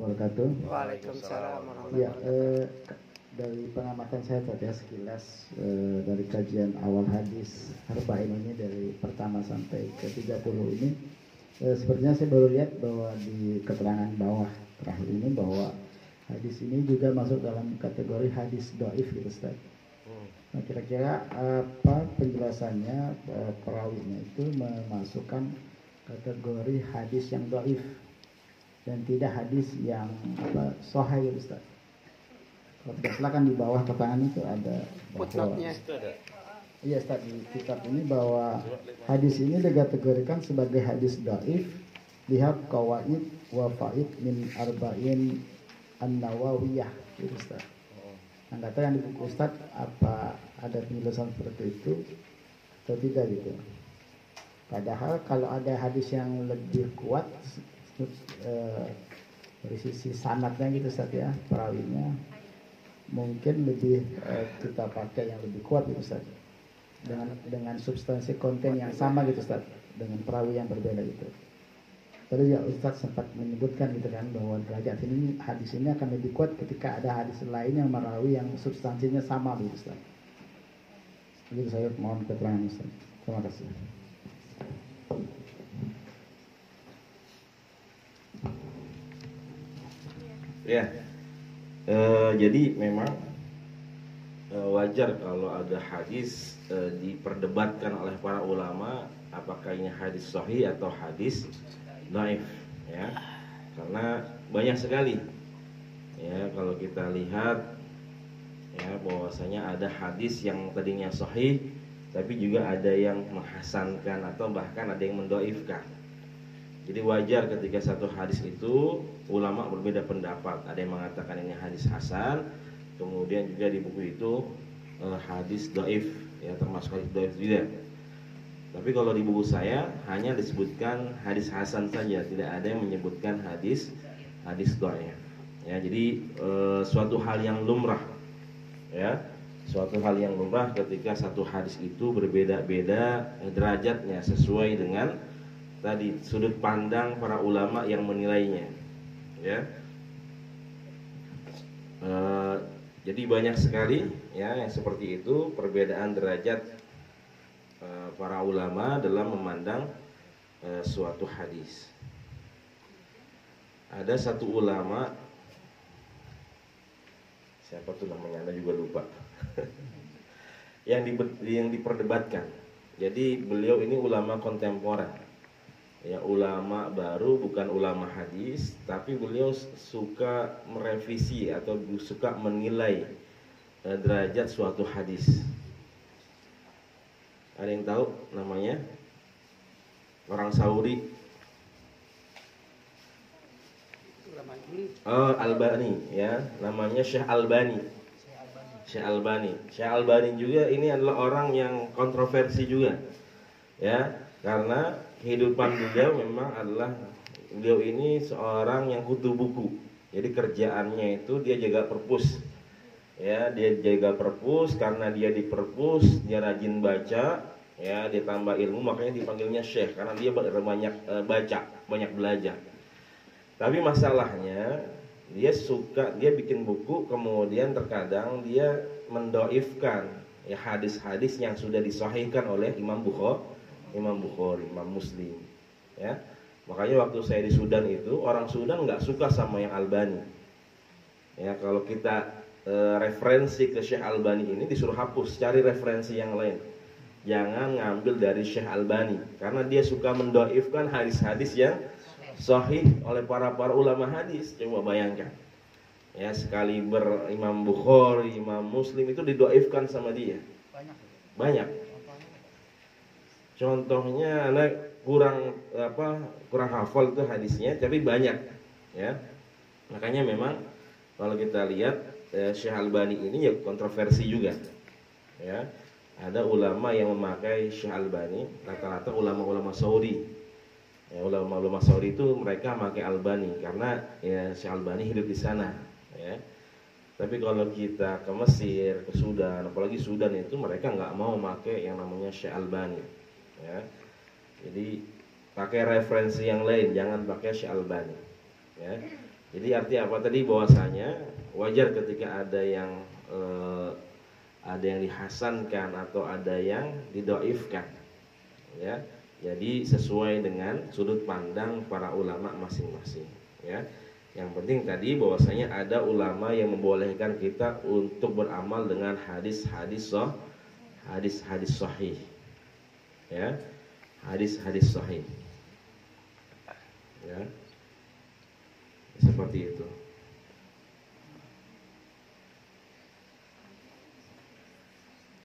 wabarakatuh. Waalaikumsalam Ya, warahmatullahi wabarakatuh. dari pengamatan saya tadi ya sekilas dari kajian awal hadis Arba'in ini dari pertama sampai ke 30 ini, sepertinya saya baru lihat bahwa di keterangan bawah terakhir ini bahwa hadis ini juga masuk dalam kategori hadis dhaif gitu Ustaz. Nah, kira-kira apa penjelasannya perawinya itu memasukkan kategori hadis yang dhaif dan tidak hadis yang sahih gitu Ustaz. Kalau tidak salah kan di bawah keterangan itu ada bahwa iya Ustaz, di kitab ini bahwa hadis ini dikategorikan sebagai hadis dhaif lihat qawaid wa faid min arba'in an-nawawiyah gitu Ustaz. Nah, nggak tahu yang di buku Ustaz apa ada penjelasan seperti itu atau tidak gitu. Padahal kalau ada hadis yang lebih kuat dari sisi sanadnya gitu Ustaz ya, perawinya mungkin lebih kita pakai yang lebih kuat gitu Ustaz, dengan substansi konten yang sama gitu Ustaz, dengan perawi yang berbeda gitu. Tadi ya Ustaz sempat menyebutkan gitu kan bahwa derajat ini hadis ini akan lebih kuat ketika ada hadis lain yang merawi yang substansinya sama gitu Ustaz. Jadi saya mohon keterangan Ustaz. Terima kasih. Ya. Jadi memang wajar kalau ada hadis diperdebatkan oleh para ulama apakah ini hadis sahih atau hadis dhaif ya, karena banyak sekali ya kalau kita lihat ya bahwasanya ada hadis yang tadinya sahih tapi juga ada yang menghasankan atau bahkan ada yang mendhaifkan. Jadi wajar ketika satu hadis itu ulama berbeda pendapat. Ada yang mengatakan ini hadis hasan, kemudian juga di buku itu hadis dhaif, ya termasuk hadis dhaif juga. Tapi kalau di buku saya hanya disebutkan hadis hasan saja, tidak ada yang menyebutkan hadis dhaif. Ya, jadi suatu hal yang lumrah, ya, suatu hal yang lumrah ketika satu hadis itu berbeda-beda derajatnya sesuai dengan tadi sudut pandang para ulama yang menilainya, ya. Jadi banyak sekali ya yang seperti itu perbedaan derajat para ulama dalam memandang suatu hadis. Ada satu ulama, siapa tuh namanya, Anda juga lupa, yang diperdebatkan. Jadi beliau ini ulama kontemporer. Ya, ulama baru, bukan ulama hadis, tapi beliau suka merevisi atau suka menilai derajat suatu hadis. Ada yang tahu namanya? Orang Saudi. Oh, Albani ya, namanya Syekh Albani. Syekh Albani juga ini adalah orang yang kontroversi juga. Ya, karena kehidupan beliau memang adalah beliau ini seorang yang kutu buku. Jadi kerjaannya itu dia jaga perpus. Ya, dia jaga perpus, karena dia di perpus dia rajin baca, ya, dia tambah ilmu, makanya dipanggilnya syekh karena dia banyak baca, banyak belajar. Tapi masalahnya dia bikin buku, kemudian terkadang dia mendoifkan ya hadis-hadis yang sudah disahihkan oleh Imam Bukhari, Imam Muslim, ya. Makanya waktu saya di Sudan itu, orang Sudan nggak suka sama yang Albani. Ya, kalau kita referensi ke Syekh Albani ini disuruh hapus, cari referensi yang lain. Jangan ngambil dari Syekh Albani, karena dia suka mendoifkan hadis-hadis yang sahih oleh para ulama hadis. Coba bayangkan, ya, sekali Imam Bukhari, Imam Muslim itu didoifkan sama dia. Banyak. Contohnya anak kurang hafal itu hadisnya, tapi banyak, ya. Makanya memang kalau kita lihat Syekh Albani ini ya kontroversi juga, ya. Ada ulama yang memakai Syekh Albani, rata-rata ulama-ulama Saudi. Ya, ulama-ulama Saudi itu mereka memakai Albani karena ya Syekh Albani hidup di sana, ya. Tapi kalau kita ke Mesir, ke Sudan, apalagi Sudan itu mereka nggak mau pakai yang namanya Syekh Albani. Ya, jadi pakai referensi yang lain, jangan pakai Syekh Albani. Ya, Jadi arti apa tadi, bahwasanya wajar ketika ada yang dihasankan atau ada yang didoifkan, ya. Jadi sesuai dengan sudut pandang para ulama masing-masing, ya. Yang penting tadi bahwasanya ada ulama yang membolehkan kita untuk beramal dengan hadis-hadis sahih, ya, hadis-hadis sahih, ya, seperti itu.